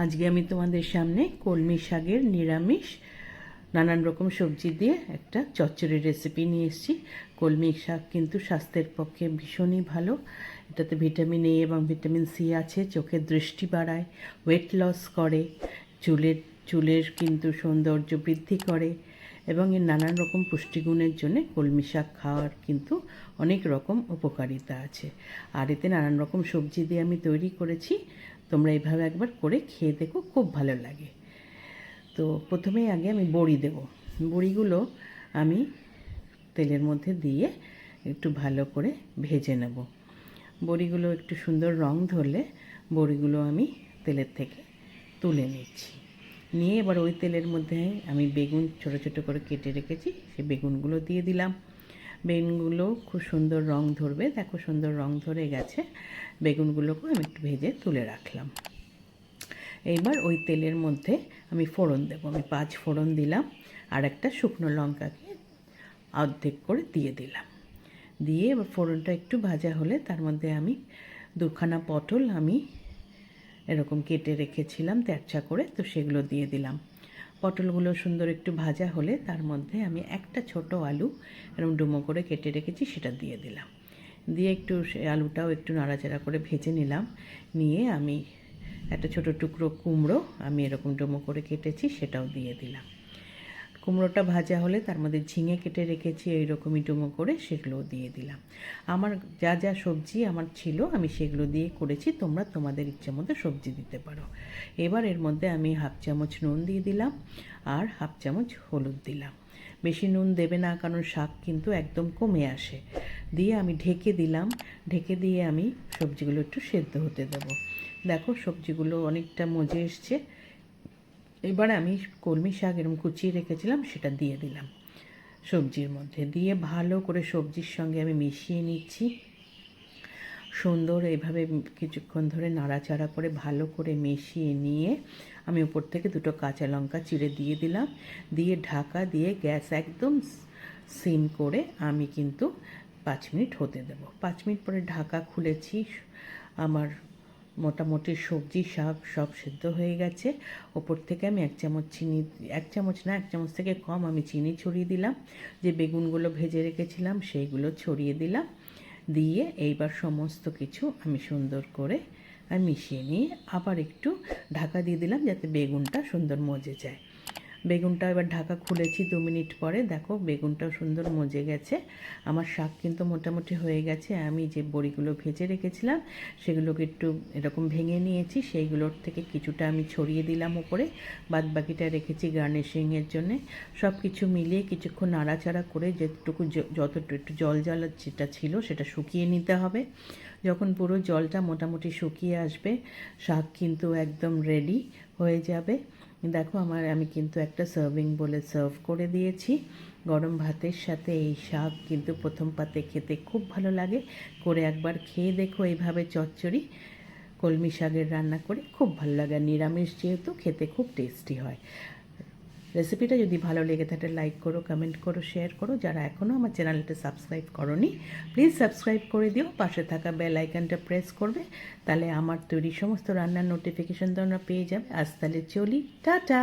আজকে আমি তোমাদের সামনে কলমি শাকের নিরামিষ নানান রকম সবজি দিয়ে একটা চচ্চড়ি রেসিপি নিয়ে এসেছি। কলমি শাক কিন্তু স্বাস্থ্যের পক্ষে ভীষণই ভালো। এটাতে ভিটামিন এ এবং ভিটামিন সি আছে, চোখের দৃষ্টি বাড়ায়, ওয়েট লস করে, চুলের কিন্তু সৌন্দর্য বৃদ্ধি করে এবং এর নানান রকম পুষ্টিগুণের জন্য কলমি শাক খাওয়ার কিন্তু অনেক রকম উপকারিতা আছে। আর এতে নানান রকম সবজি দিয়ে আমি তৈরি করেছি। তোমরা এইভাবে একবার করে খেয়ে দেখো, খুব ভালো লাগে। তো প্রথমেই আগে আমি বড়ি দেব। বড়িগুলো আমি তেলের মধ্যে দিয়ে একটু ভালো করে ভেজে নেব। বড়িগুলো একটু সুন্দর রং ধরলে বড়িগুলো আমি তেলের থেকে তুলে নিচ্ছি। নিয়ে এবার ওই তেলের মধ্যে আমি বেগুন ছোটো ছোটো করে কেটে রেখেছি, সেই বেগুনগুলো দিয়ে দিলাম। বেগুনগুলো খুব সুন্দর রং ধরবে, দেখো সুন্দর রং ধরে গেছে। বেগুনগুলোকেও আমি একটু ভেজে তুলে রাখলাম। এইবার ওই তেলের মধ্যে আমি ফোড়ন দেবো। আমি 5 ফোড়ন দিলাম, আর একটা শুকনো লঙ্কাকে অর্ধেক করে দিয়ে দিলাম। দিয়ে এবার ফোড়নটা একটু ভাজা হলে তার মধ্যে আমি 2খানা পটল আমি এরকম কেটে রেখেছিলাম তেরচা করে, তো সেগুলো দিয়ে দিলাম। পটলগুলো সুন্দর একটু ভাজা হলে তার মধ্যে আমি একটা ছোট আলু এরকম ডুমো করে কেটে রেখেছি, সেটা দিয়ে দিলাম। দিয়ে একটু আলুটাও একটু নাড়াচাড়া করে ভেজে নিলাম। নিয়ে আমি একটা ছোট টুকরো কুমড়ো আমি এরকম ডুমো করে কেটেছি, সেটাও দিয়ে দিলাম। কুমড়োটা ভাজা হলে তার মধ্যে ঝিঙে কেটে রেখেছি এইরকমই ডুমো করে, সেগুলোও দিয়ে দিলাম। আমার যা যা সবজি আমার ছিল আমি সেগুলো দিয়ে করেছি, তোমরা তোমাদের ইচ্ছে মতো সবজি দিতে পারো। এবার এর মধ্যে আমি 1/2 চামচ নুন দিয়ে দিলাম, আর 1/2 চামচ হলুদ দিলাম। বেশি নুন দেবে না, কারণ শাক কিন্তু একদম কমে আসে। দিয়ে আমি ঢেকে দিলাম। ঢেকে দিয়ে আমি সবজিগুলো একটু সেদ্ধ হতে দেবো। দেখো সবজিগুলো অনেকটা মজে এসছে। এবার আমি কলমি শাক এরকম কুচিয়ে রেখেছিলাম, সেটা দিয়ে দিলাম সবজির মধ্যে। দিয়ে ভালো করে সবজির সঙ্গে আমি মিশিয়ে নিচ্ছি। সুন্দর এইভাবে কিছুক্ষণ ধরে নাড়াচাড়া করে ভালো করে মিশিয়ে নিয়ে আমি উপর থেকে 2টো কাঁচা লঙ্কা চিড়ে দিয়ে দিলাম। দিয়ে ঢাকা দিয়ে গ্যাস একদম সিম করে আমি কিন্তু 5 মিনিট হতে দেব। 5 মিনিট পরে ঢাকা খুলেছি। আমার মোটামুটি সবজি শাক সব সেদ্ধ হয়ে গেছে। ওপর থেকে আমি 1 চামচ চিনি, 1 চামচ না, 1 চামচ থেকে কম আমি চিনি ছড়িয়ে দিলাম। যে বেগুনগুলো ভেজে রেখেছিলাম সেইগুলো ছড়িয়ে দিলাম। দিয়ে এইবার সমস্ত কিছু আমি সুন্দর করে মিশিয়ে নিয়ে আবার একটু ঢাকা দিয়ে দিলাম, যাতে বেগুনটা সুন্দর মজে যায়। বেগুনটা এবার ঢাকা খুলেছি 2 মিনিট পরে, দেখো বেগুনটাও সুন্দর মজে গেছে। আমার শাক কিন্তু মোটামুটি হয়ে গেছে। আমি যে বড়িগুলো ভেজে রেখেছিলাম সেগুলোকে একটু এরকম ভেঙে নিয়েছি, সেইগুলোর থেকে কিছুটা আমি ছড়িয়ে দিলাম উপরে, বাদ বাকিটা রেখেছি গার্নিশিংয়ের জন্যে। সব কিছু মিলিয়ে কিছুক্ষণ নাড়াচাড়া করে যতটুকু একটু জল যেটা ছিল সেটা শুকিয়ে নিতে হবে। যখন পুরো জলটা মোটামুটি শুকিয়ে আসবে, শাক কিন্তু একদম রেডি হয়ে যাবে। দেখো আমি কিন্তু একটা সার্ভিং বলে সার্ভ করে দিয়েছি। গরম ভাতের সাথে এই শাক কিন্তু প্রথম পাতে খেতে খুব ভালো লাগে। করে একবার খেয়ে দেখো এইভাবে চচ্চড়ি কলমি শাকের রান্না করে, খুব ভালো লাগে। নিরামিষ যেহেতু খেতে খুব টেস্টি হয়। রেসিপিটা যদি ভালো লেগে থাকে লাইক করো, কমেন্ট করো, শেয়ার করো। যারা এখনও আমার চ্যানেলটা সাবস্ক্রাইব করোনি প্লিজ সাবস্ক্রাইব করে দিও। পাশে থাকা বেল আইকনটা প্রেস করবে, তাহলে আমার তৈরি সমস্ত রান্নার নোটিফিকেশন তোমরা পেয়ে যাবে। আজ তাহলে চলি, টাটা।